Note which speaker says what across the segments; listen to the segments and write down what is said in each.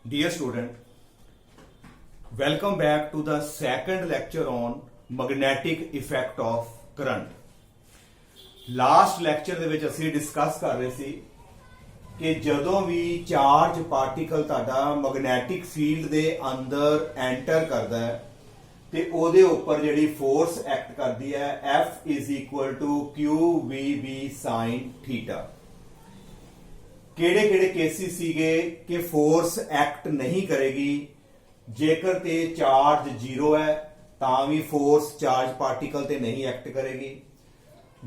Speaker 1: Dear student, welcome back to the second lecture on magnetic effect of current. Last lecture ਦੇ ਵਿੱਚ ਅਸੀਂ discuss ਕਰ ਰਹੇ ਸੀ ਕਿ ਜਦੋਂ ਵੀ ਚਾਰਜ ਪਾਰਟੀਕਲ ਤੁਹਾਡਾ ਮੈਗਨੈਟਿਕ ਫੀਲਡ ਦੇ ਅੰਦਰ ਐਂਟਰ ਕਰਦਾ ਹੈ ਤੇ ਉਹਦੇ ਉੱਪਰ ਜਿਹੜੀ ਫੋਰਸ ਐਕਟ ਕਰਦੀ ਹੈ F = QVB sin θ। ਕਿਹੜੇ ਕਿਹੜੇ ਕੇਸਿਸ ਸੀਗੇ ਕਿ ਫੋਰਸ ਐਕਟ ਨਹੀਂ ਕਰੇਗੀ ਜੇਕਰ ਤੇ ਚਾਰਜ ਜ਼ੀਰੋ ਹੈ ਤਾਂ ਵੀ ਫੋਰਸ ਚਾਰਜ ਪਾਰਟੀਕਲ ਤੇ ਨਹੀਂ ਐਕਟ ਕਰੇਗੀ।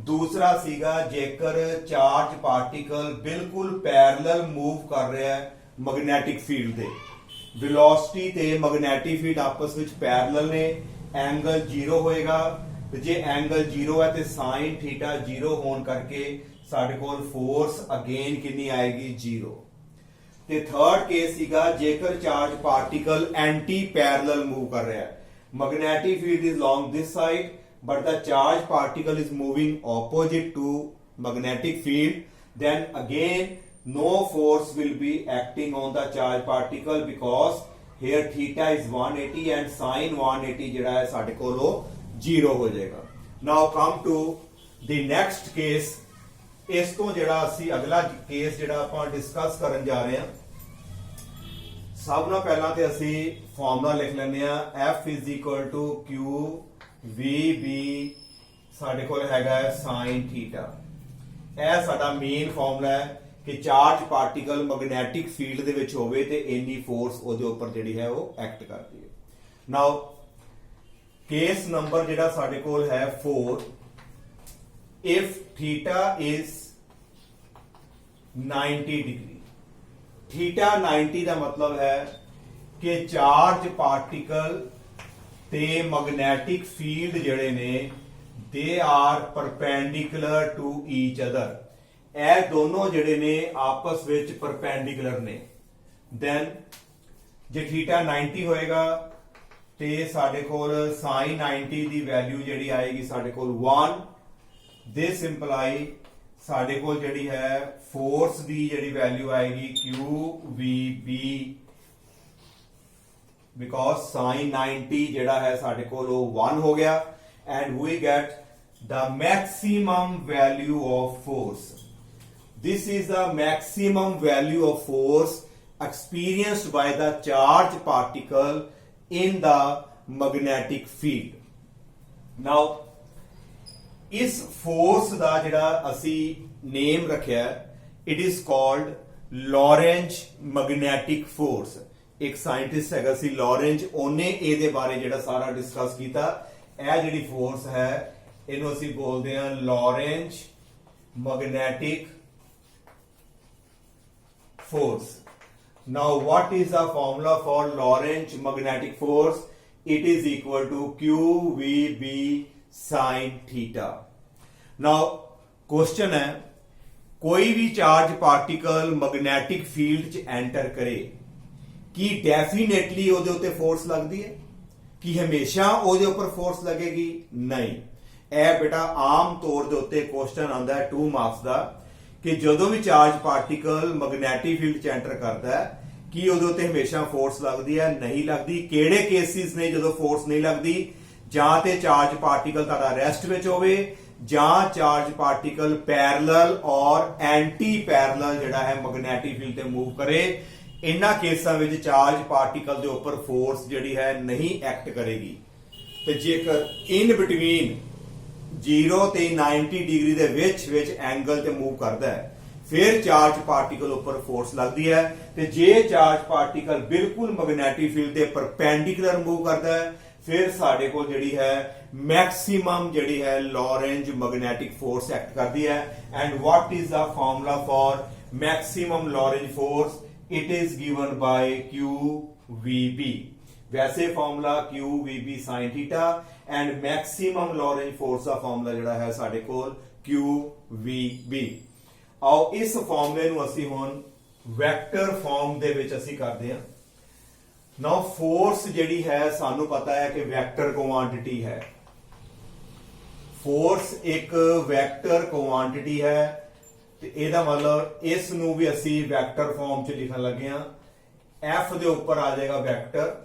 Speaker 1: दूसरा सीगा जेकर चार्ज पार्टिकल बिल्कुल पैरेलल मूव कर रहा है मैग्नेटिक फील्ड दे वेलोसिटी ते मैग्नेटिक फील्ड आपस में पैरेलल ने एंगल जीरो होएगा ते जे एंगल जीरो है तो साइन थीटा जीरो होने करके साडे कोल फोर्स अगेन कितनी आएगी जीरो। ते थर्ड केस सीगा जेकर charge particle anti parallel move कर रहा है magnetic field is along this side but the charge particle is moving opposite to magnetic field, then again no force will be acting on the charge particle because here theta is 180 and sin 180 ਜਿਹੜਾ ਹੈ ਸਾਡੇ ਕੋਲ ਉਹ 0 ਹੋ ਜਾਏਗਾ। Now come to the next case। ਇਸ ਤੋਂ ਜਿਹੜਾ ਅਸੀਂ ਅਗਲਾ ਕੇਸ ਜਿਹੜਾ ਆਪਾਂ ਡਿਸਕਸ ਕਰਨ ਜਾ ਰਹੇ ਹਾਂ, ਸਭ ਤੋਂ ਪਹਿਲਾਂ ਤੇ ਅਸੀਂ ਫਾਰਮੂਲਾ ਲਿਖ ਲੈਂਦੇ ਆ F = Q VB ਸਾਡੇ ਕੋਲ ਹੈਗਾ sin θ। ਇਹ ਸਾਡਾ ਮੇਨ ਫਾਰਮੂਲਾ ਹੈ ਕਿ ਚਾਰਜ ਪਾਰਟੀਕਲ ਮੈਗਨੈਟਿਕ ਫੀਲਡ ਦੇ ਵਿੱਚ ਹੋਵੇ ਤੇ ਇੰਨੀ ਫੋਰਸ ਉਹਦੇ ਉੱਪਰ ਜਿਹੜੀ ਹੈ ਉਹ ਐਕਟ ਕਰਦੀ ਹੈ। ਨਾਓ ਕੇਸ ਨੰਬਰ ਜਿਹੜਾ ਸਾਡੇ ਕੋਲ ਹੈ 4, if θ is 90 डिग्री। θ 90 ਦਾ ਮਤਲਬ ਹੈ ਕਿ ਚਾਰਜ ਪਾਰਟੀਕਲ ਤੇ ਮੈਗਨੈਟਿਕ ਫੀਲਡ ਜਿਹੜੇ ਨੇ ਦੇ are perpendicular to each other. ਇਹ ਦੋਨੋਂ ਜਿਹੜੇ ਨੇ ਆਪਸ ਵਿੱਚ ਪਰਪੈਂਡੀਕੂਲਰ ਨੇ। ਦੈਨ ਜੇ θ 90 ਹੋਏਗਾ ਤੇ ਸਾਡੇ ਕੋਲ sin 90 ਦੀ ਵੈਲਿਊ ਜਿਹੜੀ ਆਏਗੀ ਸਾਡੇ ਕੋਲ 1। ਦਿਸ ਇੰਪਲਾਈ ਸਾਡੇ ਕੋਲ ਜਿਹੜੀ ਹੈ ਫੋਰਸ ਦੀ ਜਿਹੜੀ ਵੈਲਿਊ ਆਏਗੀ QVB because sin 90 ਜਿਹੜਾ ਹੈ ਸਾਡੇ ਕੋਲ ਉਹ 1 ਹੋ ਗਿਆ and we get the maximum value of force। This is the maximum value of force experienced by the charged particle in the magnetic field। now ਇਸ ਫੋਰਸ ਦਾ ਜਿਹੜਾ ਅਸੀਂ ਨੇਮ ਰੱਖਿਆ it is called Lorentz magnetic force। ਇੱਕ scientist ਹੈਗਾ ਸੀ ਲੌਰੈਂਜ, ਉਹਨੇ ਇਹਦੇ ਬਾਰੇ ਜਿਹੜਾ ਸਾਰਾ ਡਿਸਕਸ ਕੀਤਾ। ਇਹ ਜਿਹੜੀ ਫੋਰਸ ਹੈ ਇਹਨੂੰ ਅਸੀਂ ਬੋਲਦੇ ਹਾਂ ਲੌਰੈਂਜ magnetic force। now what is the formula for Lorentz magnetic force? it is equal to QVB sin θ। now question ਹੈ ਕੋਈ ਵੀ ਚਾਰਜ ਪਾਰਟੀਕਲ ਮੈਗਨੈਟਿਕ ਫੀਲਡ ਚ ਐਂਟਰ ਕਰੇ ਕੀ ਡੈਫੀਨੇਟਲੀ ਉਹਦੇ ਉੱਤੇ ਫੋਰਸ ਲੱਗਦੀ ਹੈ? ਕੀ ਹਮੇਸ਼ਾ ਉਹਦੇ ਉੱਪਰ ਫੋਰਸ ਲੱਗੇਗੀ? ਨਹੀਂ। ਇਹ ਬੇਟਾ ਆਮ ਤੌਰ ਦੇ ਉੱਤੇ ਕੁਐਸਚਨ ਆਉਂਦਾ ਹੈ 2 ਮਾਰਕਸ ਦਾ ਕਿ ਜਦੋਂ ਵੀ ਚਾਰਜ ਪਾਰਟੀਕਲ ਮੈਗਨੈਟਿਕ ਫੀਲਡ ਚ ਐਂਟਰ ਕਰਦਾ ਹੈ ਕੀ ਉਹਦੇ ਉੱਤੇ ਹਮੇਸ਼ਾ ਫੋਰਸ ਲੱਗਦੀ ਹੈ? ਨਹੀਂ ਲੱਗਦੀ। ਕਿਹੜੇ ਕੇਸਿਸ ਨੇ ਜਦੋਂ ਫੋਰਸ ਨਹੀਂ ਲੱਗਦੀ? ਜਾਂ ਤੇ ਚਾਰਜ ਪਾਰਟੀਕਲ ਤੁਹਾਡਾ ਰੈਸਟ ਵਿੱਚ ਹੋਵੇ ਜਾਂ ਚਾਰਜ ਪਾਰਟੀਕਲ ਪੈਰਲਲ ਔਰ ਐਂਟੀ ਪੈਰਲਲ ਜਿਹੜਾ ਹੈ ਮੈਗਨੈਟਿਕ ਫੀਲਡ ਤੇ ਮੂਵ ਕਰੇ। ਇਹਨਾਂ ਕੇਸਾਂ ਵਿੱਚ ਚਾਰਜ ਪਾਰਟੀਕਲ ਦੇ ਉੱਪਰ ਫੋਰਸ ਜਿਹੜੀ ਹੈ ਨਹੀਂ ਐਕਟ ਕਰੇਗੀ। ਤੇ ਜੇਕਰ ਇਨ ਬਿਟਵੀਨ 0 ਤੇ 90 ਡਿਗਰੀ ਦੇ ਵਿੱਚ ਐਂਗਲ ਤੇ ਮੂਵ ਕਰਦਾ ਹੈ ਫਿਰ ਚਾਰਜ ਪਾਰਟੀਕਲ ਉੱਪਰ ਫੋਰਸ ਲੱਗਦੀ ਹੈ। ਤੇ ਜੇ ਚਾਰਜ ਪਾਰਟੀਕਲ ਬਿਲਕੁਲ ਮੈਗਨੈਟਿਕ ਫੀਲਡ ਦੇ ਪਰਪੈਂਡੀਕੂਲਰ ਮੂਵ ਕਰਦਾ ਹੈ ਫਿਰ ਸਾਡੇ ਕੋਲ ਜਿਹੜੀ ਹੈ ਮੈਕਸਿਮਮ ਜਿਹੜੀ ਹੈ ਲੌਰੈਂਜ ਮੈਗਨੈਟਿਕ ਫੋਰਸ ਐਕਟ ਕਰਦੀ ਹੈ। And what is the formula for maximum Lorentz force? it is given by QVB। वैसे formula QVB sin θ and maximum Lorentz force ਦਾ ਫਾਰਮੂਲਾ ਜਿਹੜਾ ਹੈ ਸਾਡੇ ਕੋਲ QVB। ਆਓ ਇਸ ਫਾਰਮੂਲੇ ਨੂੰ ਅਸੀਂ ਹੁਣ ਵੈਕਟਰ ਫਾਰਮ ਦੇ ਵਿੱਚ ਅਸੀਂ ਕਰਦੇ ਹਾਂ। ਨਾਓ ਫੋਰਸ ਜਿਹੜੀ ਹੈ ਸਾਨੂੰ ਪਤਾ ਹੈ ਕਿ ਵੈਕਟਰ ਕੁਆਂਟੀਟੀ ਹੈ। ਫੋਰਸ ਇੱਕ ਵੈਕਟਰ ਕੁਆਂਟੀਟੀ ਹੈ ਤੇ ਇਹਦਾ ਮਤਲਬ ਇਸ ਨੂੰ ਵੀ ਅਸੀਂ ਵੈਕਟਰ ਫਾਰਮ ਚ ਲਿਖਣ ਲੱਗੇ ਆ F ਦੇ ਉੱਪਰ ਆ ਜਾਏਗਾ ਵੈਕਟਰ।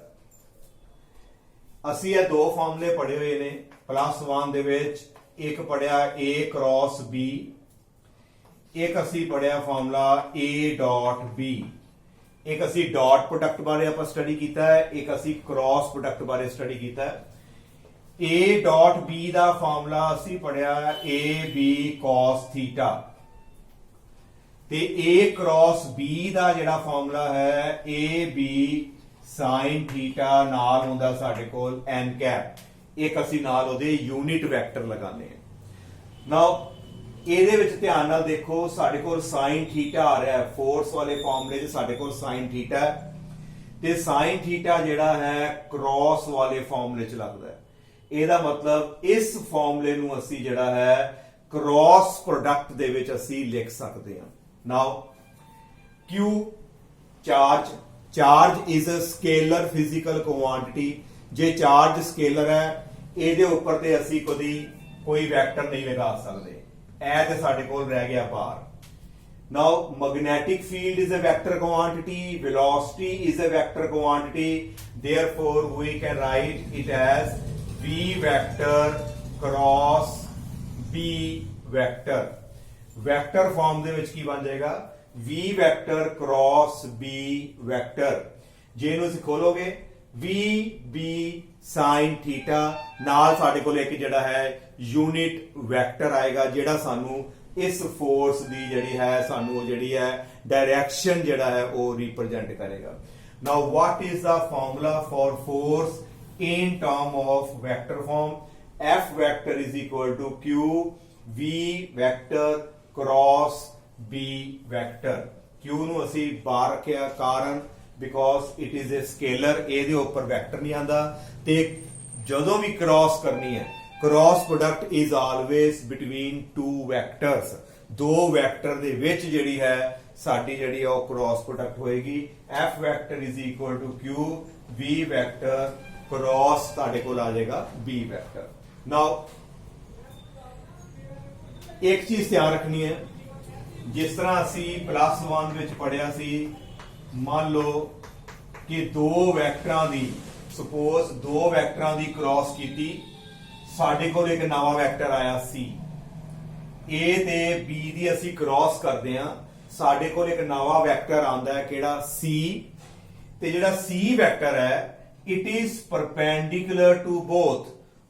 Speaker 1: ਅਸੀਂ ਇਹ ਦੋ ਫਾਰਮੂਲੇ ਪੜ੍ਹੇ ਹੋਏ ਨੇ +1 ਦੇ ਵਿੱਚ, ਇੱਕ ਪੜਿਆ A क्रॉस B, ਇੱਕ ਅਸੀਂ ਪੜਿਆ ਫਾਰਮੂਲਾ A ਡਾਟ B, ਇੱਕ ਅਸੀਂ ਡਾਟ ਪ੍ਰੋਡਕਟ ਬਾਰੇ ਆਪਾਂ ਸਟੱਡੀ ਕੀਤਾ ਹੈ, ਇੱਕ ਅਸੀਂ ਕ੍ਰਾਸ ਪ੍ਰੋਡਕਟ ਬਾਰੇ ਸਟੱਡੀ ਕੀਤਾ ਹੈ। A dot B the formula ਅਸੀਂ ਪੜਿਆ AB cos ਥੀਟਾ, ਤੇ A क्रॉस B ਦਾ ਜਿਹੜਾ ਫਾਰਮੂਲਾ ਹੈ AB sin ਥੀਟਾ, ਨਾਲ ਹੁੰਦਾ ਸਾਡੇ ਕੋਲ n ਕੈਪ, ਇੱਕ ਅਸੀਂ ਨਾਲ ਉਹਦੇ ਯੂਨਿਟ ਵੈਕਟਰ ਲਗਾਉਂਦੇ ਹਾਂ। ਨਾਓ ਇਹਦੇ ਵਿੱਚ ਧਿਆਨ ਨਾਲ ਦੇਖੋ, ਸਾਡੇ ਕੋਲ sin ਥੀਟਾ ਆ ਰਿਹਾ ਹੈ, ਫੋਰਸ ਵਾਲੇ ਫਾਰਮੂਲੇ 'ਚ ਸਾਡੇ ਕੋਲ sin ਥੀਟਾ ਹੈ, ਤੇ sin ਥੀਟਾ ਜਿਹੜਾ ਹੈ ਕ੍ਰਾਸ ਵਾਲੇ ਫਾਰਮੂਲੇ 'ਚ ਲੱਗਦਾ ਹੈ। ਇਹਦਾ ਮਤਲਬ ਇਸ ਫਾਰਮੂਲੇ ਨੂੰ ਅਸੀਂ ਜਿਹੜਾ ਹੈ ਕ੍ਰਾਸ ਪ੍ਰੋਡਕਟ ਦੇ ਵਿੱਚ ਅਸੀਂ ਲਿਖ ਸਕਦੇ ਹਾਂ। Now Q charge is a scalar physical quantity. ਜੇ ਚਾਰਜ ਸਕੇਲਰ ਹੈ, ਇਹਦੇ ਉੱਪਰ ਤੇ ਅਸੀਂ ਕਦੀ ਕੋਈ ਵੈਕਟਰ ਨਹੀਂ ਲਗਾ ਸਕਦੇ, ਇਹ ਤੇ ਸਾਡੇ ਕੋਲ ਰਹਿ ਗਿਆ ਬਾਹਰ। Now magnetic field is a vector quantity, velocity is a vector quantity, therefore we can write it as V vector cross B vector। Vector form ਦੇ ਵਿੱਚ ਕੀ ਬਣ ਜਾਏਗਾ V vector cross B vector। ਜੇ ਇਹਨੂੰ ਅਸੀਂ ਖੋਲੋਗੇ VB sin ਥੀਟਾ, ਨਾਲ ਸਾਡੇ ਕੋਲ ਇੱਕ ਜਿਹੜਾ ਹੈ ਯੂਨਿਟ ਵੈਕਟਰ ਆਏਗਾ, ਜਿਹੜਾ ਸਾਨੂੰ ਇਸ ਫੋਰਸ ਦੀ ਜਿਹੜੀ ਹੈ ਸਾਨੂੰ ਜਿਹੜੀ ਹੈ ਡਾਇਰੈਕਸ਼ਨ ਜਿਹੜਾ ਹੈ ਉਹ ਰਿਪਰੈਜ਼ੈਂਟ ਕਰੇਗਾ। Now what is the formula for force in term of vector form? F vector is equal to Q V vector cross B vector. Q ਨੂੰ ਅਸੀਂ ਬਾਹਰ ਰੱਖਿਆ, ਕਾਰਨ because it is a scalar, ਇਹਦੇ ਉੱਪਰ ਵੈਕਟਰ ਨਹੀਂ ਆਂਦਾ, ਤੇ ਜਦੋਂ ਵੀ ਕ੍ਰਾਸ ਕਰਨੀ ਹੈ, cross product is always between two vectors. ਦੋ ਵੈਕਟਰ ਦੇ ਵਿੱਚ ਜਿਹੜੀ ਹੈ ਸਾਡੀ ਜਿਹੜੀ ਉਹ ਕ੍ਰਾਸ ਪ੍ਰੋਡਕਟ ਹੋਏਗੀ। F vector is equal to Q V vector cross ਤੁਹਾਡੇ ਕੋਲ ਆ ਜਾਏਗਾ B ਵੈਕਟਰ। ਨਾਓ ਇੱਕ ਚੀਜ਼ ਧਿਆਨ ਰੱਖਣੀ ਹੈ, ਜਿਸ ਤਰ੍ਹਾਂ ਅਸੀਂ +1 ਵਿੱਚ ਪੜਿਆ ਸੀ, ਮੰਨ ਲਓ ਕਿ ਦੋ ਵੈਕਟਰਾਂ ਦੀ, ਸਪੋਜ਼ ਦੋ ਵੈਕਟਰਾਂ ਦੀ ਕ੍ਰਾਸ ਕੀਤੀ, ਸਾਡੇ ਕੋਲ ਇੱਕ ਨਵਾਂ ਵੈਕਟਰ ਆਇਆ C। A ਤੇ B ਦੀ ਅਸੀਂ ਕ੍ਰਾਸ ਕਰਦੇ ਹਾਂ, ਸਾਡੇ ਕੋਲ ਇੱਕ ਨਵਾਂ ਵੈਕਟਰ ਆਉਂਦਾ ਹੈ ਕਿਹੜਾ C, ਤੇ ਜਿਹੜਾ C ਵੈਕਟਰ ਹੈ it is perpendicular to both.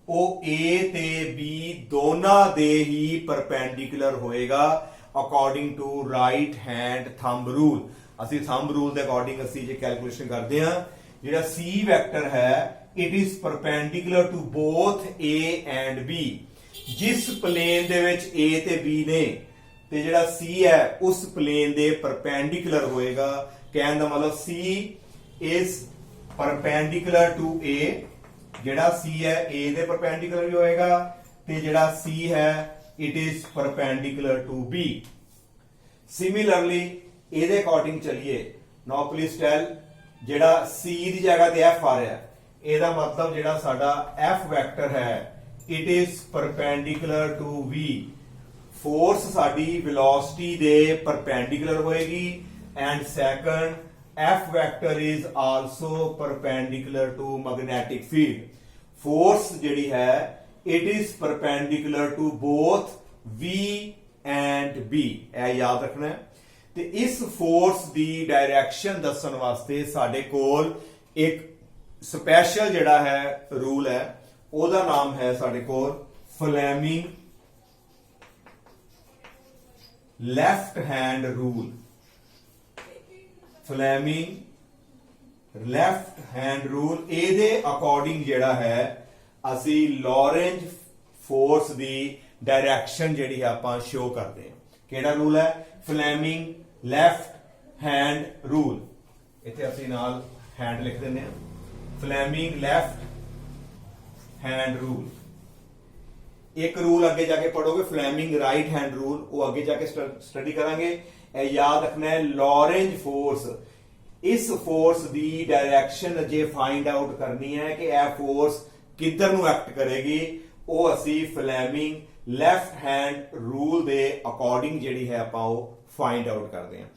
Speaker 1: ਉਹ A ਤੇ B ਦੋਨਾਂ ਦੇ ਹੀ ਪਰਪੈਂਡੀਕੂਲਰ ਹੋਏਗਾ according to right hand thumb rule. ਅਸੀਂ ਥੰਬ ਰੂਲ ਦੇ ਅਕੋਰਡਿੰਗ ਅਸੀਂ ਜੇ ਕੈਲਕੂਲੇਸ਼ਨ ਕਰਦੇ ਹਾਂ, ਜਿਹੜਾ C ਵੈਕਟਰ ਹੈ it is perpendicular to both A and B। ਜਿਸ ਪਲੇਨ ਦੇ ਵਿੱਚ A ਤੇ B ਨੇ, ਤੇ ਜਿਹੜਾ C ਹੈ ਉਸ ਪਲੇਨ ਦੇ ਪਰਪੈਂਡੀਕੂਲਰ ਹੋਏਗਾ। ਕਹਿਣ ਦਾ ਮਤਲਬ C is perpendicular to A, ਜਿਹੜਾ C ਹੈ A ਦੇ ਪਰਪੈਂਡੀਕੂਲਰ ਵੀ ਹੋਏਗਾ, ਤੇ ਜਿਹੜਾ C ਹੈ it is perpendicular to B। Similarly ਇਹਦੇ ਅਕੋਰਡਿੰਗ ਚਲਿਏ। ਨਾਓ ਪਲੀਜ਼ ਟੈਲ, ਜਿਹੜਾ C ਦੀ ਜਗ੍ਹਾ ਤੇ F ਆ ਰਿਹਾ, ਇਹਦਾ ਮਤਲਬ ਜਿਹੜਾ ਸਾਡਾ F ਵੈਕਟਰ ਹੈ it is perpendicular to V। Force ਸਾਡੀ ਵੈਲੋਸਿਟੀ ਦੇ ਪਰਪੈਂਡੀਕੂਲਰ ਹੋਏਗੀ, and second F vector is also perpendicular to magnetic field. Force ਜਿਹੜੀ ਹੈ it is perpendicular to both V and B, ਇਹ ਯਾਦ ਰੱਖਣਾ ਹੈ। ਤੇ ਇਸ ਫੋਰਸ ਦੀ ਡਾਇਰੈਕਸ਼ਨ ਦੱਸਣ ਵਾਸਤੇ ਸਾਡੇ ਕੋਲ ਇੱਕ ਸਪੈਸ਼ਲ ਜਿਹੜਾ ਹੈ ਰੂਲ ਹੈ, ਉਹਦਾ ਨਾਮ ਹੈ ਸਾਡੇ ਕੋਲ Fleming left hand rule. Fleming left hand rule, ਇਹਦੇ ਅਕੋਰਡਿੰਗ ਜਿਹੜਾ ਹੈ ਅਸੀਂ ਲੌਰੈਂਜ ਫੋਰਸ ਦੀ ਡਾਇਰੈਕਸ਼ਨ ਜਿਹੜੀ ਹੈ ਆਪਾਂ ਸ਼ੋ ਕਰਦੇ ਹਾਂ। ਕਿਹੜਾ ਰੂਲ ਹੈ? Fleming left hand rule. ਇੱਥੇ ਅਸੀਂ ਨਾਲ ਹੈਂਡ ਲਿਖ ਦਿੰਦੇ ਹਾਂ, ਫਲੇਮਿੰਗ ਲੈਫਟ ਹੈਂਡ ਰੂਲ। ਇੱਕ ਰੂਲ ਅੱਗੇ ਜਾ ਕੇ ਪੜੋਗੇ ਫਲੇਮਿੰਗ ਰਾਈਟ ਹੈਂਡ ਰੂਲ, ਉਹ ਅੱਗੇ ਜਾ ਕੇ ਸਟੱਡੀ ਕਰਾਂਗੇ। ਇਹ ਯਾਦ ਰੱਖਣਾ ਹੈ, ਲੌਰੈਂਜ ਫੋਰਸ, ਇਸ ਫੋਰਸ ਦੀ ਡਾਇਰੈਕਸ਼ਨ ਜੇ ਫਾਈਂਡ ਆਊਟ ਕਰਨੀ ਹੈ ਕਿ ਇਹ ਫੋਰਸ ਕਿੱਧਰ ਨੂੰ ਐਕਟ ਕਰੇਗੀ, ਉਹ ਅਸੀਂ ਫਲੇਮਿੰਗ ਲੈਫਟ ਹੈਂਡ ਰੂਲ ਦੇ ਅਕੋਰਡਿੰਗ ਜਿਹੜੀ ਹੈ ਆਪਾਂ ਉਹ ਫਾਈਂਡ ਆਊਟ ਕਰਦੇ ਹਾਂ।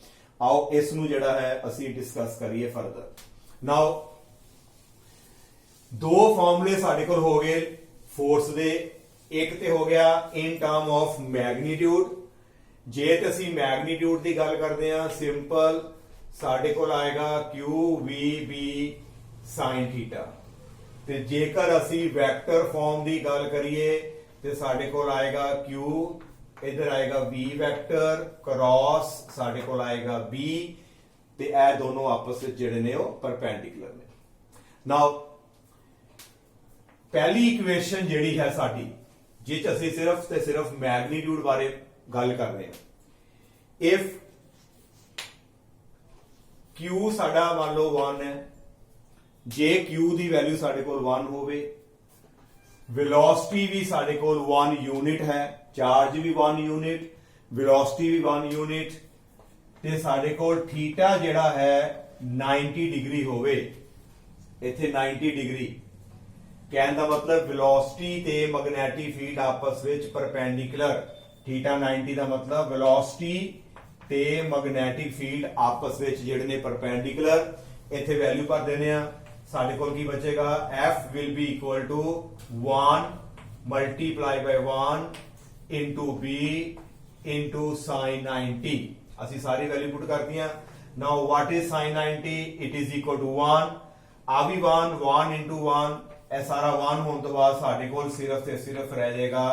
Speaker 1: आओ इस नूं जिहड़ा है असीं डिस्कस करिए फर्दर। नाउ दो फॉर्मूले साडे कोल हो गए फोर्स दे। एक ते हो गया इन टर्म ऑफ मैग्नीट्यूड। जे ते असीं मैग्नीट्यूड की गल करते हैं सिंपल साडे कोल आएगा Q V B sine theta. ते जेकर असीं वैक्टर फॉर्म की गल करिए तो साडे कोल आएगा क्यू, इधर आएगा बी वैक्टर क्रॉस साडे कोल आएगा बी, ते ए दोनों आपस में जिहड़े ने परपेंडिकुलर ने। नाउ पहली इक्वेशन जिहड़ी है साडी जिस असीं सिर्फ ते सिर्फ मैग्नीट्यूड बारे गल कर रहे हैं। इफ क्यू साडा मान लो 1 है, जे क्यू की वैल्यू साडे कोल 1 होवे, वेलोसिटी भी साडे कोल 1 यूनिट है, चार्ज भी 1 यूनिट, वेलोसिटी भी 1 यूनिट, ते साडे कोल थीटा जिहड़ा है 90 डिग्री होवे, इत्थे 90 डिग्री कहने का मतलब वेलोसिटी ते मैग्नेटिक फील्ड आपस विच परपेंडिकुलर। थीटा 90 का मतलब वेलोसिटी ते मैग्नेटिक फील्ड आपस विच जिहड़े ने परपेंडिकुलर। इत्थे वैल्यू भर देने आ, साडे कोल की बचेगा F will be equal to 1 multiply by 1 into B into sine 90। असीं सारी वैल्यू पुट कर दियां। Now what is sine 90? It is equal to 1, आ भी 1 इंटू 1, ए सारा 1 होने तो बाद साडे कोल सिर्फ ते सिर्फ रह जाएगा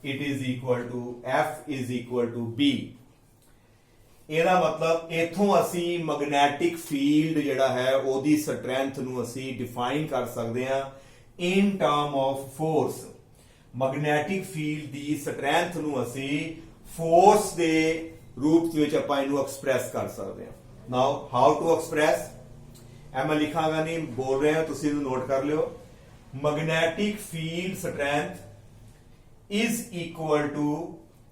Speaker 1: it is equal to F is equal to B। ਇਹਦਾ मतलब इथों असी मैग्नेटिक फील्ड जिहड़ा है ओदी स्ट्रेंथ नूं असी डिफाइन कर सकते हैं in term of force. Magnetic field the strength नूं असी फोर्स दे रूप विच आपां इहनूं एक्सप्रैस कर सकते हैं। नाउ हाउ टू एक्सप्रैस, ए मैं लिखांगा नहीं, बोल रहे हैं तुसीं इहनूं नोट कर लियो। Magnetic field strength is equal to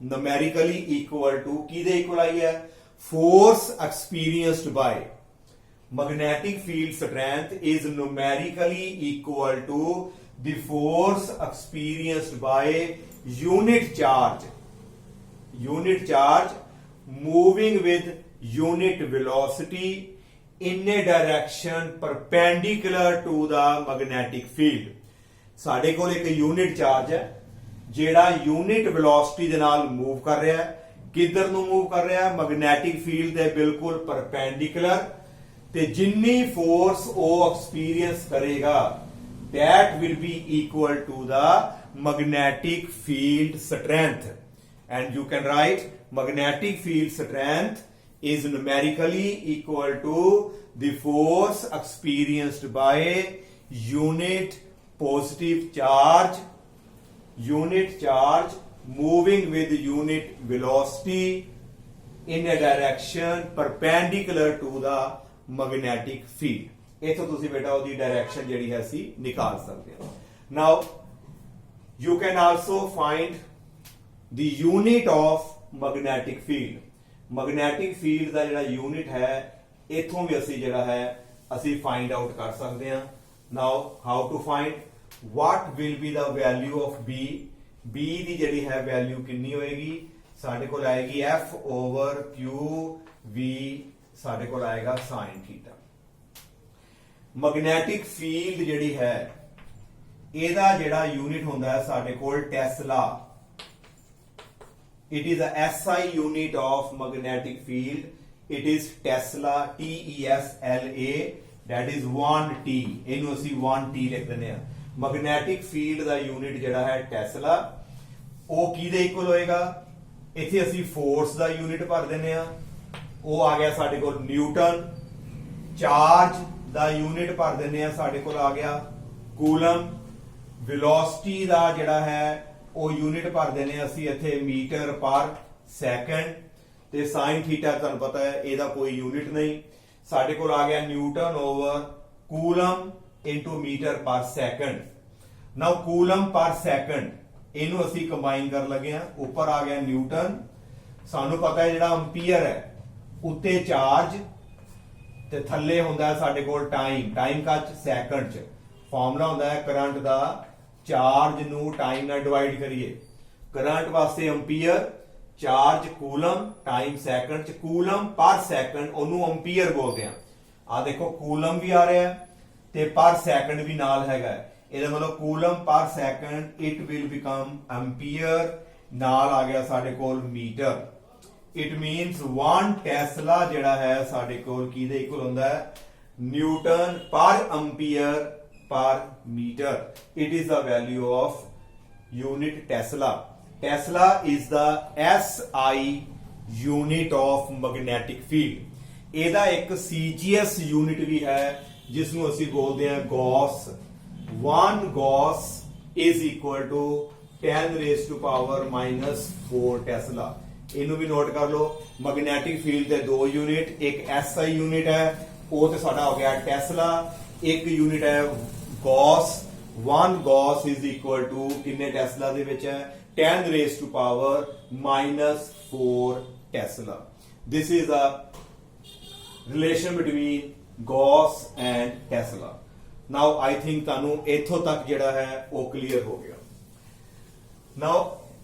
Speaker 1: numerically equal to किहदे इक्वल आई है? force experienced by magnetic field strength is numerically equal to the force experienced by unit charge moving with unit velocity in a direction perpendicular to the magnetic field। साडे कोल एक unit charge है जेड़ा unit velocity दे नाल move कर रहा है। किधर नूं मूव कर रहा है? मैग्नेटिक फील्ड दे बिल्कुल परपेंडिकुलर। ते जिन्नी फोर्स वो एक्सपीरियंस करेगा that will be equal to the magnetic field strength. And you can write magnetic field strength is numerically equal to the force experienced by unit charge moving with unit velocity in a direction perpendicular to the magnetic field। इथों तुसी बेटा ओदी direction जिहड़ी है असी निकाल सकते हैं। Now you can also find the unit of magnetic field. Magnetic field का जिहड़ा यूनिट है इथों भी असी जिहड़ा है असी फाइंड आउट कर सकते हैं। Now how to find, what will be the value of B? B की जिहड़ी है वैल्यू कितनी होएगी? साडे कोल आएगी F ओवर क्यू वी, साडे कोल आएगा साइन थीटा। मैग्नेटिक फील्ड जिहड़ी है ਇਹਦਾ ਜਿਹੜਾ यूनिट ਹੁੰਦਾ है साडे कोल Tesla. It is a SI unit of magnetic field. It is Tesla, TESLA, that is 1T। ਇਹਨੂੰ ਅਸੀਂ 1T ਲਿਖ ਦਿੰਦੇ ਆ। मैग्नेटिक फील्ड ਦਾ यूनिट ਜਿਹੜਾ ਹੈ ਟੈਸਲਾ, ਉਹ ਕਿਹਦੇ ਇਕੁਅਲ ਹੋਏਗਾ? ਇੱਥੇ ਅਸੀਂ ਫੋਰਸ ਦਾ यूनिट ਭਰ ਦਿੰਦੇ ਆ, ਉਹ ਆ ਗਿਆ ਸਾਡੇ ਕੋਲ ਨਿਊਟਨ। ਚਾਰਜ ਦਾ यूनिट ਭਰ ਦਿੰਦੇ ਆ, ਸਾਡੇ ਕੋਲ ਆ ਗਿਆ ਕੂਲਮ। ਵੈਲੋਸਿਟੀ ਦਾ ਜਿਹੜਾ ਹੈ ਉਹ यूनिट ਭਰ ਦਿੰਦੇ ਆ ਅਸੀਂ ਇੱਥੇ ਮੀਟਰ ਪਰ ਸੈਕਿੰਡ। ਤੇ ਸਾਈਨ ਥੀਟਾ ਤੁਹਾਨੂੰ ਪਤਾ ਹੈ ਇਹਦਾ ਕੋਈ यूनिट ਨਹੀਂ। ਸਾਡੇ ਕੋਲ ਆ ਗਿਆ newton over coulomb into metre per second. Now coulomb per second ਇਹਨੂੰ ਅਸੀਂ ਕੰਬਾਈਨ ਕਰਨ ਲੱਗੇ ਆ। ਉੱਪਰ ਆ ਗਿਆ ਨਿਊਟਨ, ਸਾਨੂੰ ਪਤਾ ਹੈ ਜਿਹੜਾ ਐਂਪੀਅਰ ਹੈ ਉੱਤੇ ਚਾਰਜ ਤੇ ਥੱਲੇ ਹੁੰਦਾ ਸਾਡੇ ਕੋਲ ਟਾਈਮ ਕੱਚ ਸੈਕਿੰਡ ਚ। ਫਾਰਮੂਲਾ ਹੁੰਦਾ ਹੈ ਕਰੰਟ ਦਾ, ਚਾਰਜ ਨੂੰ ਟਾਈਮ ਨਾਲ ਡਿਵਾਈਡ ਕਰੀਏ। ਕਰੰਟ ਵਾਸਤੇ ampere, charge coulomb time second ਚ ਕੂਲਮ ਪਰ ਸੈਕਿੰਡ ਉਹਨੂੰ ਐਂਪੀਅਰ ਬੋਲਦੇ ਆ। ਆ ਦੇਖੋ ਕੂਲਮ ਵੀ ਆ ਰਿਹਾ ਤੇ ਪਰ ਸੈਕਿੰਡ ਵੀ ਨਾਲ ਹੈਗਾ। ਇਹਦਾ ਮਤਲਬ coulomb per second it will become ampere, ਨਾਲ ਆ ਗਿਆ ਸਾਡੇ ਕੋਲ ਮੀਟਰ। ਇਟ ਮੀਨਸ 1 ਟੈਸਲਾ ਜਿਹੜਾ ਹੈ ਸਾਡੇ ਕੋਲ ਕਿਹਦੇ ਇਕੁਅਲ ਹੁੰਦਾ ਹੈ? ਨਿਊਟਨ ਪਰ ਐਂਪੀਅਰ ਪਰ metre. It is the value of unit Tesla. Tesla is the SI unit of magnetic field. ਇਹਦਾ ਇੱਕ CGS ਯੂਨਿਟ ਵੀ ਹੈ ਜਿਸ ਨੂੰ ਅਸੀਂ ਬੋਲਦੇ ਹਾਂ Ghaus. 1 Ghaus is equal to 10 raised to power minus 4 Tesla. ਇਹਨੂੰ ਵੀ ਨੋਟ ਕਰ ਲਓ। ਮੈਗਨੈਟਿਕ ਫੀਲਡ ਦੇ ਦੋ ਯੂਨਿਟ, ਇੱਕ SI ਯੂਨਿਟ ਹੈ ਉਹ ਤੇ ਸਾਡਾ ਹੋ ਗਿਆ ਟੈਸਲਾ, ਇੱਕ ਯੂਨਿਟ ਹੈ Ghaus. 1 Ghaus is equal to ਕਿੰਨੇ ਟੈਸਲਾ ਦੇ ਵਿੱਚ ਹੈ? 10 raised to power minus 4 Tesla. This is a relation between Gauss and Tesla. Now I think ਤੁਹਾਨੂੰ ਇੱਥੋਂ ਤੱਕ ਜਿਹੜਾ ਹੈ ਉਹ ਕਲੀਅਰ ਹੋ ਗਿਆ। Now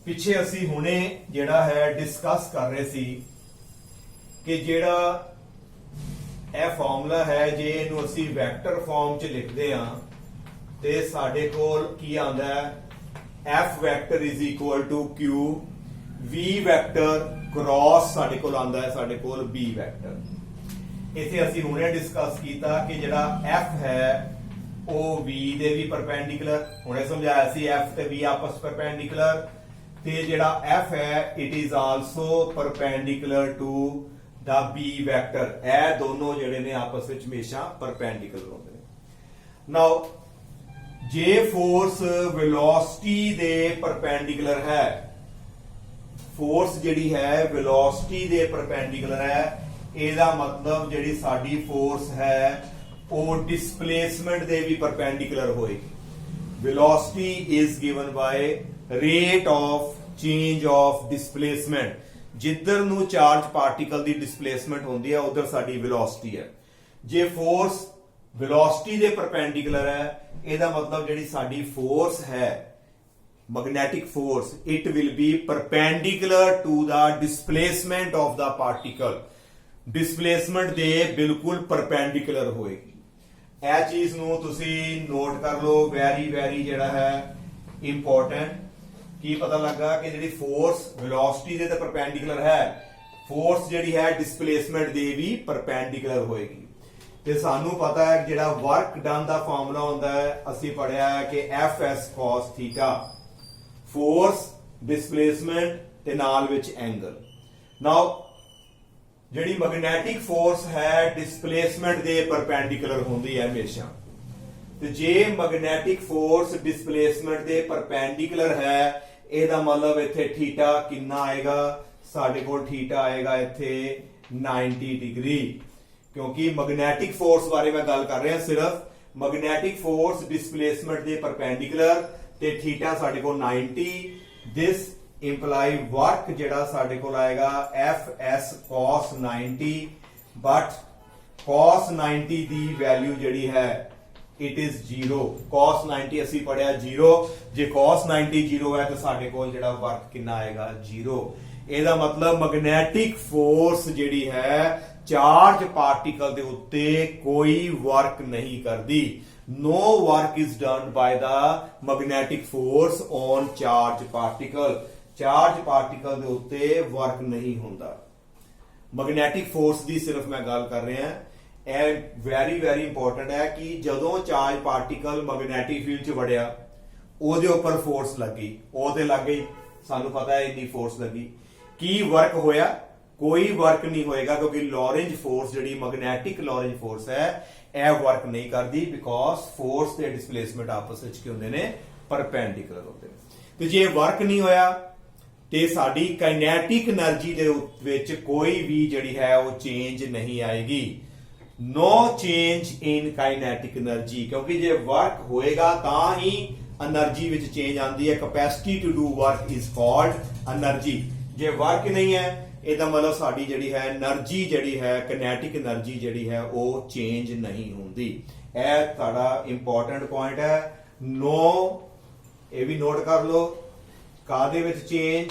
Speaker 1: ਪਿੱਛੇ ਅਸੀਂ ਹੁਣੇ ਜਿਹੜਾ ਹੈ ਡਿਸਕਸ ਕਰ ਰਹੇ ਸੀ ਕਿ ਜਿਹੜਾ ਇਹ ਫਾਰਮੂਲਾ ਹੈ ਜੇ ਇਹਨੂੰ ਅਸੀਂ ਵੈਕਟਰ ਫਾਰਮ ਚ ਲਿਖਦੇ ਹਾਂ ਤੇ ਸਾਡੇ ਕੋਲ ਕੀ ਆਉਂਦਾ ਹੈ? F vector is equal to Q, V vector cross ਸਾਡੇ ਕੋਲ ਆਉਂਦਾ ਹੈ ਸਾਡੇ ਕੋਲ B ਵੈਕਟਰ। ਇੱਥੇ ਅਸੀਂ ਹੁਣੇ ਡਿਸਕਸ ਕੀਤਾ ਕਿ ਜਿਹੜਾ F ਹੈ ਉਹ V ਦੇ ਵੀ ਪਰਪੈਂਡੀਕੁਲਰ, ਹੁਣੇ ਸਮਝਾਇਆ ਸੀ F ਤੇ V ਆਪਸ ਪਰਪੈਂਡੀਕੁਲਰ, ਤੇ ਜਿਹੜਾ F ਹੈ it is also perpendicular to the B vector. ਇਹ ਦੋਨੋਂ ਜਿਹੜੇ ਨੇ ਆਪਸ ਵਿੱਚ ਹਮੇਸ਼ਾ ਪਰਪੈਂਡੀਕੁਲਰ ਹੁੰਦੇ ਨੇ। ਨਾਓ ਜੇ ਫੋਰਸ ਵੈਲੋਸਿਟੀ ਦੇ ਪਰਪੈਂਡੀਕੁਲਰ ਹੈ, ਫੋਰਸ ਜਿਹੜੀ ਹੈ ਵੈਲੋਸਿਟੀ ਦੇ ਪਰਪੈਂਡੀਕੁਲਰ ਹੈ, ਇਹਦਾ ਮਤਲਬ ਜਿਹੜੀ ਸਾਡੀ ਫੋਰਸ ਹੈ ਉਹ ਡਿਸਪਲੇਸਮੈਂਟ ਦੇ ਵੀ ਪਰਪੈਂਡੀਕੁਲਰ ਹੋਏਗੀ। Velocity is given ਬਾय rate of change of displacement. ਜਿੱਧਰ ਨੂੰ ਚਾਰਜ ਪਾਰਟੀਕਲ ਦੀ ਡਿਸਪਲੇਸਮੈਂਟ ਹੁੰਦੀ ਹੈ ਉਧਰ ਸਾਡੀ ਵੈਲੋਸਿਟੀ ਹੈ। ਜੇ ਫੋਰਸ ਵੈਲੋਸਿਟੀ ਦੇ ਪਰਪੈਂਡੀਕੁਲਰ ਹੈ, ਇਹਦਾ ਮਤਲਬ ਜਿਹੜੀ ਸਾਡੀ ਫੋਰਸ ਹੈ magnetic force, it will be perpendicular to the displacement of the particle। displacement ਦੇ ਬਿਲਕੁਲ perpendicular ਹੋਏਗੀ। ਇਹ ਚੀਜ਼ ਨੂੰ ਤੁਸੀਂ ਨੋਟ ਕਰ ਲਓ, ਵੈਰੀ ਵੈਰੀ ਜਿਹੜਾ ਹੈ ਇੰਪੋਰਟੈਂਟ। ਕੀ ਪਤਾ ਲੱਗਾ ਕਿ ਜਿਹੜੀ ਫੋਰਸ ਵੈਲੋਸਿਟੀ ਦੇ ਤੇ ਪਰਪੈਂਡੀਕੁਲਰ ਹੈ, ਫੋਰਸ ਜਿਹੜੀ ਹੈ ਡਿਸਪਲੇਸਮੈਂਟ ਦੇ ਵੀ ਪਰਪੈਂਡੀਕੁਲਰ ਹੋਏਗੀ। ਤੇ ਸਾਨੂੰ ਪਤਾ ਹੈ ਜਿਹੜਾ ਵਰਕ ਡਨ ਦਾ ਫਾਰਮੂਲਾ ਹੁੰਦਾ ਹੈ, ਅਸੀਂ ਪੜਿਆ ਹੈ ਕਿ Fs cos θ, ਫੋਰਸ ਡਿਸਪਲੇਸਮੈਂਟ ਤੇ ਨਾਲ ਵਿੱਚ ਐਂਗਲ। ਨਾਓ ਜਿਹੜੀ ਮੈਗਨੈਟਿਕ ਫੋਰਸ ਹੈ ਡਿਸਪਲੇਸਮੈਂਟ ਦੇ ਪਰਪੈਂਡੀਕੁਲਰ ਹੁੰਦੀ ਹੈ ਹਮੇਸ਼ਾ। ਤੇ ਜੇ ਮੈਗਨੈਟਿਕ ਫੋਰਸ ਡਿਸਪਲੇਸਮੈਂਟ ਦੇ ਪਰਪੈਂਡੀਕੁਲਰ ਹੈ, ਇਹਦਾ ਮਤਲਬ ਇੱਥੇ ਥੀਟਾ ਕਿੰਨਾ ਆਏਗਾ? ਸਾਡੇ ਕੋਲ ਥੀਟਾ ਆਏਗਾ ਇੱਥੇ 90 ਡਿਗਰੀ, ਕਿਉਂਕਿ ਮੈਗਨੈਟਿਕ ਫੋਰਸ ਬਾਰੇ ਮੈਂ ਗੱਲ ਕਰ ਰਿਹਾ ਸਿਰਫ। ਮੈਗਨੈਟਿਕ ਫੋਰਸ ਡਿਸਪਲੇਸਮੈਂਟ ਦੇ ਪਰਪੈਂਡੀਕੁਲਰ ਤੇ ਥੀਟਾ ਸਾਡੇ ਕੋਲ 90। ਦਿਸ ਇੰਪਲਾਈ ਵਰਕ ਜਿਹੜਾ ਸਾਡੇ ਕੋਲ ਆਏਗਾ Fs cos 90, but cos 90 the value ਜਿਹੜੀ ਹੈ it is 0। cos 90 ਅਸੀਂ ਪੜਿਆ 0। ਜੇ cos 90 0 ਹੈ ਤਾਂ ਸਾਡੇ ਕੋਲ ਜਿਹੜਾ ਵਰਕ ਕਿੰਨਾ ਆਏਗਾ? 0। ਇਹਦਾ ਮਤਲਬ ਮੈਗਨੈਟਿਕ ਫੋਰਸ ਜਿਹੜੀ ਹੈ ਚਾਰਜ ਪਾਰਟੀਕਲ ਦੇ ਉੱਤੇ ਕੋਈ ਵਰਕ ਨਹੀਂ ਕਰਦੀ। No work is done by the magnetic force on charge particle। Charge particle ਦੇ ਉੱਤੇ ਵਰਕ ਨਹੀਂ ਹੁੰਦਾ। ਮੈਗਨੈਟਿਕ ਫੋਰਸ ਦੀ ਸਿਰਫ ਮੈਂ ਗੱਲ ਕਰ ਰਿਹਾ। ਇਹ ਵੈਰੀ ਵੈਰੀ ਇੰਪੋਰਟੈਂਟ ਹੈ ਕਿ ਜਦੋਂ ਚਾਰਜ ਪਾਰਟੀਕਲ ਮੈਗਨੈਟਿਕ ਫੀਲਡ 'ਚ ਵੜਿਆ ਉਹਦੇ ਉੱਪਰ ਫੋਰਸ ਲੱਗੀ, ਉਹਦੇ ਲੱਗ ਗਈ, ਸਾਨੂੰ ਪਤਾ ਹੈ ਇੰਨੀ ਫੋਰਸ ਲੱਗੀ। ਕੀ ਵਰਕ ਹੋਇਆ? ਕੋਈ ਵਰਕ ਨਹੀਂ ਹੋਏਗਾ, ਕਿਉਂਕਿ ਲੌਰੈਂਜ ਫੋਰਸ ਜਿਹੜੀ ਮੈਗਨੈਟਿਕ ਲੌਰੈਂਜ ਫੋਰਸ ਹੈ ਇਹ ਵਰਕ ਨਹੀਂ ਕਰਦੀ, ਬਿਕੋਜ਼ ਫੋਰਸ ਤੇ ਡਿਸਪਲੇਸਮੈਂਟ ਆਪਸ ਵਿੱਚ ਕੀ ਹੁੰਦੇ ਨੇ? ਪਰਪੈਂਡੀਕੁਲਰ ਹੁੰਦੇ ਨੇ। ਤੇ ਜੇ ਵਰਕ ਨਹੀਂ ਹੋਇਆ ਤੇ ਸਾਡੀ ਕਾਈਨੈਟਿਕ એનર્ਜੀ ਦੇ ਵਿੱਚ ਕੋਈ ਵੀ ਜਿਹੜੀ ਹੈ ਉਹ ਚੇਂਜ ਨਹੀਂ ਆਏਗੀ। ਨੋ ਚੇਂਜ ਇਨ ਕਾਈਨੈਟਿਕ એનર્ਜੀ, ਕਿਉਂਕਿ ਜੇ ਵਰਕ ਹੋਏਗਾ ਤਾਂ ਹੀ એનર્ਜੀ ਵਿੱਚ ਚੇਂਜ ਆਉਂਦੀ ਹੈ। Capacity to do work is called energy. ਜੇ ਵਰਕ ਨਹੀਂ ਹੈ ਇਹਦਾ ਮਤਲਬ ਸਾਡੀ ਜਿਹੜੀ ਹੈ એનર્ਜੀ ਜਿਹੜੀ ਹੈ ਕਾਈਨੈਟਿਕ એનર્ਜੀ ਜਿਹੜੀ ਹੈ ਉਹ ਚੇਂਜ ਨਹੀਂ ਹੁੰਦੀ। ਇਹ ਤੁਹਾਡਾ ਇੰਪੋਰਟੈਂਟ ਪੁਆਇੰਟ ਹੈ। ਨੋ, ਇਹ ਵੀ ਨੋਟ ਕਰ ਲਓ। ਕਾਦੇ ਵਿੱਚ change?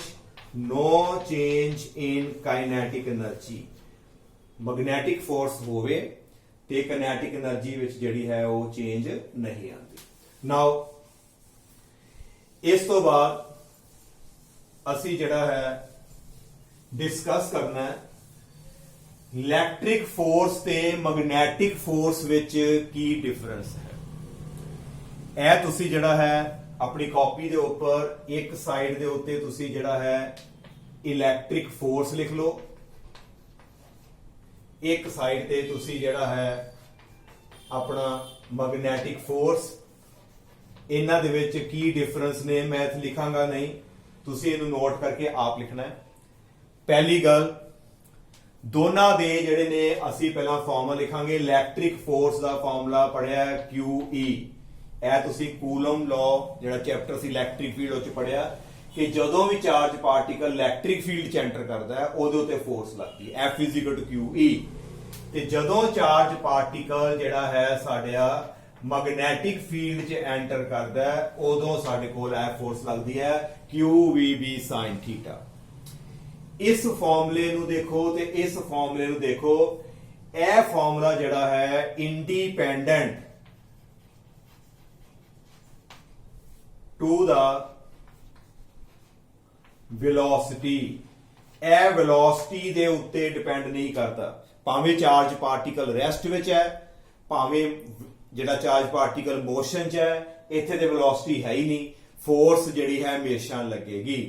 Speaker 1: No change in kinetic energy magnetic force होवे ते काइनेटिक एनर्जी विच जिहड़ी है वो चेंज नहीं आती। नाउ इस तो बाद असी जिहड़ा है डिस्कस करना है इलैक्ट्रिक फोर्स ते मैग्नेटिक फोर्स विच की डिफरेंस है। यह तुसी जिहड़ा है अपनी कॉपी दे उपर एक साइड दे उत्ते तुसी जिहड़ा है इलैक्ट्रिक फोर्स लिख लो, एक साइड ते तुसी जिहड़ा है अपना मैग्नेटिक फोर्स। इन्हां दे विच की डिफरेंस ने मैं इत्थे लिखांगा नहीं, तुसी इहनूं नोट करके आप लिखना है। पहली गल दोनों दे जिहड़े ने असी पहला फॉर्मूला लिखांगे। इलैक्ट्रिक फोर्स दा फॉर्मूला पढ़िया QE, यह तुसी कूलम लॉ जिहड़ा चैप्टर सी इलैक्ट्रिक फील्ड उच पढ़िया कि जदों भी चार्ज पार्टिकल इलैक्ट्रिक फील्ड च एंटर करता है उहदे उत्ते फोर्स लगती है F = QE। ते जदों चार्ज पार्टिकल जिहड़ा है साडा मैग्नेटिक फील्ड च एंटर करता है उदों साडे कोल यह फोर्स लगती है QVB sin थीटा। इस फॉर्मूले नूं देखो ते इस फॉर्मूले नूं देखो, यह फॉर्मूला जिहड़ा है इंडिपेंडेंट टू द वेलोसिटी, ए वेलोसिटी दे उत्ते डिपेंड नहीं करता। भावें चार्ज पार्टिकल रेस्ट विच है, भावें जिहड़ा चार्ज पार्टिकल मोशन च है, इत्थे ते वेलोसिटी है ही नहीं, फोर्स जिहड़ी है हमेशा लगेगी।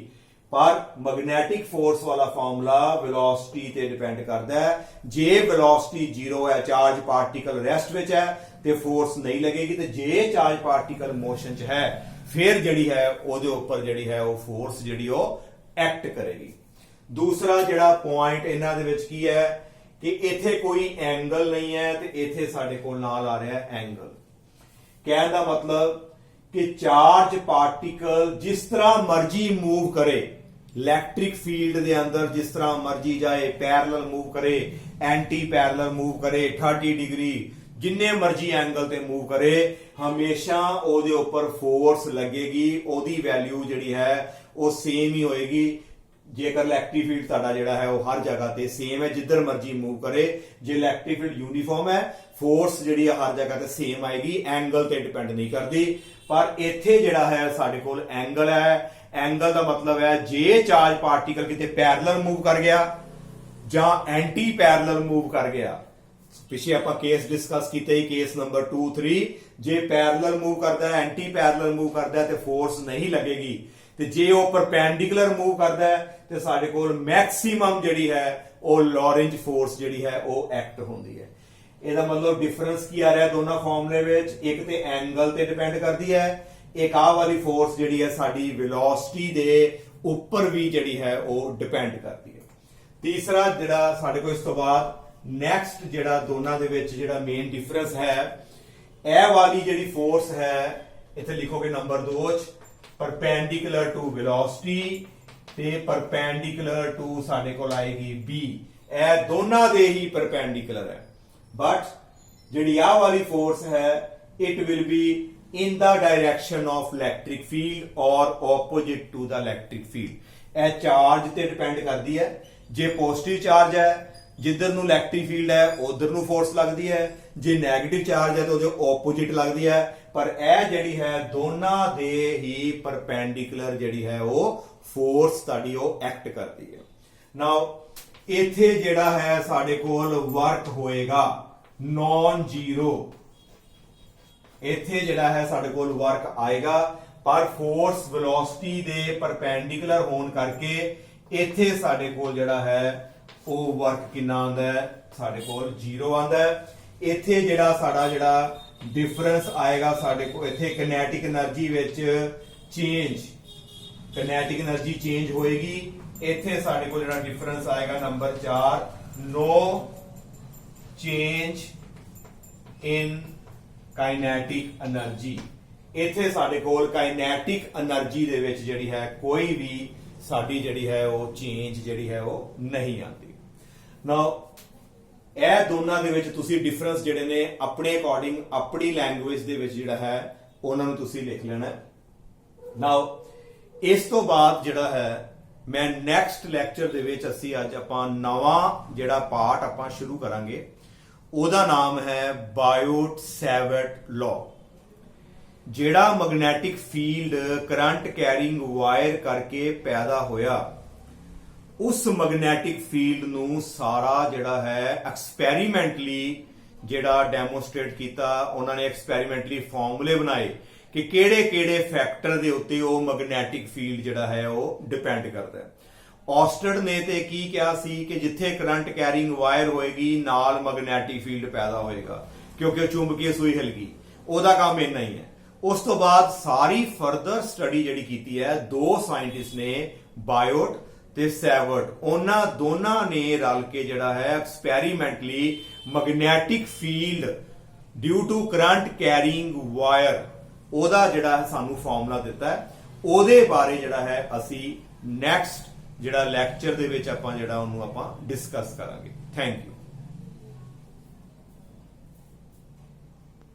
Speaker 1: पर मैग्नेटिक फोर्स वाला फॉर्मूला वेलोसिटी ते डिपेंड करता है। जे वेलोसिटी 0 है, चार्ज पार्टिकल रेस्ट विच है, ते फोर्स नहीं लगेगी, ते जे चार्ज पार्टिकल मोशन च है फिर जिहड़ी है उहदे उपर जिहड़ी है वो फोर्स जिहड़ी वो एक्ट करेगी। दूसरा जिहड़ा पॉइंट इन्हां दे विच की है कि इत्थे कोई एंगल नहीं है ते इत्थे साडे कोल नाल आ रहा है एंगल। कहने दा मतलब कि चार्ज पार्टिकल जिस तरह मर्जी मूव करे इलैक्ट्रिक फील्ड दे अंदर, जिस तरह मर्जी जाए, पैरेलल मूव करे, एंटी पैरेलल मूव करे, 30 डिग्री जिन्ने मर्जी एंगल ते मूव करे, हमेशा ओदे उपर फोर्स लगेगी। ओदी वैल्यू जिहड़ी है वो सेम ही होएगी। जेकर इलैक्ट्रिक फील्ड साडा जिहड़ा है वो हर जगह ते सेम है, जिधर मर्जी मूव करे, जे इलैक्ट्रिक फील्ड यूनीफॉर्म है, फोर्स जिहड़ी है हर जगह ते सेम आएगी, एंगल ते डिपेंड नहीं करती। पर इत्थे जिहड़ा है साडे कोल एंगल है। एंगल का मतलब है जे चार्ज पार्टिकल किते पैरेलल मूव कर गया जां एंटी पैरेलल मूव कर गया, पिछे आप केस डिस्कस किए केस नंबर 2, 3, जे पैरेलल मूव करता है, एंटी पैरेलल मूव करता है तो फोर्स नहीं लगेगी, ते जे वो परपेंडिकुलर मूव करता है तो साडे कोल मैक्सिमम जिहड़ी है वो लॉरेंज फोर्स जिहड़ी है वो एक्ट होंदी है। ਇਹਦਾ मतलब डिफरेंस की आ रहा है दोनों फॉर्मूले विच, एक ते एंगल ते डिपेंड करती है, एक आ वाली फोर्स जिहड़ी है साडी वेलोसिटी दे उपर भी जिहड़ी है वो डिपेंड करती है। तीसरा जिहड़ा साडे कोल इस तो बाद नैक्सट जिहड़ा दोनों दे विच जिहड़ा मेन डिफरेंस है, ए वाली जिहड़ी फोर्स है इत्थे लिखोगे नंबर 2 परपेंडिकुलर टू वेलोसिटी ते परपेंडिकुलर टू साडे कोल आएगी बी। ए दोनों दे ही परपेंडिकुलर है, बट जिहड़ी आ वाली फोर्स है it will be in the direction of electric field और opposite to the electric field. A charge ते डिपेंड करती है। जे पॉजिटिव चार्ज है जिधर नूं इलैक्ट्रिक फील्ड है उधर नूं फोर्स लगती है, जे नैगेटिव चार्ज है तो उहदे ऑपोजिट लगती है। पर ए जिहड़ी है दोनों दे ही परपेंडिकुलर जिहड़ी है वो फोर्स तुहाडी वो एक्ट करती है। नाउ इत्थे जिहड़ा है साडे कोल वर्क होएगा नॉन जीरो, इत्थे जिहड़ा है साडे कोल वर्क आएगा, पर फोर्स वेलोसिटी दे परपेंडिकुलर होने करके इत्थे साडे कोल जिहड़ा है वो वर्क कितना आंदा है, साडे कोल जीरो आंदा है। इत्थे जिहड़ा साडा जिहड़ा डिफरेंस आएगा साडे कोल इत्थे किनेटिक एनर्जी विच चेंज, किनेटिक एनर्जी चेंज होएगी। इत्थे साडे कोल जिहड़ा डिफरेंस आएगा number 4, no change in kinetic energy. इत्थे साडे कोल काइनेटिक एनर्जी दे विच जिहड़ी है कोई भी साडी जिहड़ी है वो चेंज जिहड़ी है वो नहीं आती। नाउ ਇਹ ਦੋਨਾਂ ਦੇ ਵਿੱਚ ਤੁਸੀਂ ਡਿਫਰੈਂਸ ਜਿਹੜੇ ਨੇ ਆਪਣੇ ਅਕੋਰਡਿੰਗ ਆਪਣੀ ਲੈਂਗੁਏਜ ਦੇ ਵਿੱਚ ਜਿਹੜਾ ਹੈ ਉਹਨਾਂ ਨੂੰ ਤੁਸੀਂ ਲਿਖ ਲੈਣਾ ਹੈ। ਨਾਓ ਇਸ ਤੋਂ ਬਾਅਦ ਜਿਹੜਾ ਹੈ ਮੈਂ ਨੈਕਸਟ ਲੈਕਚਰ ਦੇ ਵਿੱਚ ਅਸੀਂ ਅੱਜ ਆਪਾਂ ਨਵਾਂ ਜਿਹੜਾ ਪਾਰਟ ਆਪਾਂ ਸ਼ੁਰੂ ਕਰਾਂਗੇ। ਉਹਦਾ ਨਾਮ ਹੈ ਬਾਇਓਟ ਸੈਵਰਟ ਲਾਅ। ਜਿਹੜਾ magnetic field current carrying wire ਕਰਕੇ ਪੈਦਾ ਹੋਇਆ, ਉਸ ਮੈਗਨੈਟਿਕ ਫੀਲਡ ਨੂੰ ਸਾਰਾ ਜਿਹੜਾ ਹੈ ਐਕਸਪੈਰੀਮੈਂਟਲੀ ਜਿਹੜਾ ਡੈਮੋਸਟ੍ਰੇਟ ਕੀਤਾ। ਉਹਨਾਂ ਨੇ ਐਕਸਪੈਰੀਮੈਂਟਲੀ ਫਾਰਮੂਲੇ ਬਣਾਏ ਕਿ ਕਿਹੜੇ ਕਿਹੜੇ ਫੈਕਟਰ ਦੇ ਉੱਤੇ ਉਹ ਮੈਗਨੈਟਿਕ ਫੀਲਡ ਜਿਹੜਾ ਹੈ ਉਹ ਡਿਪੈਂਡ ਕਰਦਾ ਹੈ। ਔਸਟਡ ਨੇ ਤੇ ਕੀ ਕਿਹਾ ਸੀ ਕਿ ਜਿੱਥੇ ਕਰੰਟ ਕੈਰਿੰਗ ਵਾਇਰ ਹੋਏਗੀ ਨਾਲ ਮੈਗਨੈਟਿਕ ਫੀਲਡ ਪੈਦਾ ਹੋਏਗਾ, ਕਿਉਂਕਿ ਚੁੰਬਕੀ ਸੂਈ ਹਿਲ ਗਈ। ਉਹਦਾ ਕੰਮ ਇੰਨਾ ਹੀ ਹੈ। ਉਸ ਤੋਂ ਬਾਅਦ ਸਾਰੀ ਫਰਦਰ ਸਟੱਡੀ ਜਿਹੜੀ ਕੀਤੀ ਹੈ, ਦੋ ਸਾਇੰਟਿਸਟ ਨੇ ਬਾਇਓਟ ਤੇ ਸੈਵਰਟ, ਉਹਨਾਂ ਦੋਨਾਂ ਨੇ ਰਲ ਕੇ ਜਿਹੜਾ ਹੈ experimentally magnetic field due to current carrying wire, ਉਹਦਾ ਜਿਹੜਾ ਸਾਨੂੰ ਫਾਰਮੂਲਾ ਦਿੱਤਾ ਹੈ। ਉਹਦੇ ਬਾਰੇ ਜਿਹੜਾ ਹੈ ਅਸੀਂ ਨੈਕਸਟ ਜਿਹੜਾ ਲੈਕਚਰ ਦੇ ਵਿੱਚ ਆਪਾਂ ਜਿਹੜਾ ਉਹਨੂੰ ਆਪਾਂ ਡਿਸਕਸ ਕਰਾਂਗੇ। Thank you.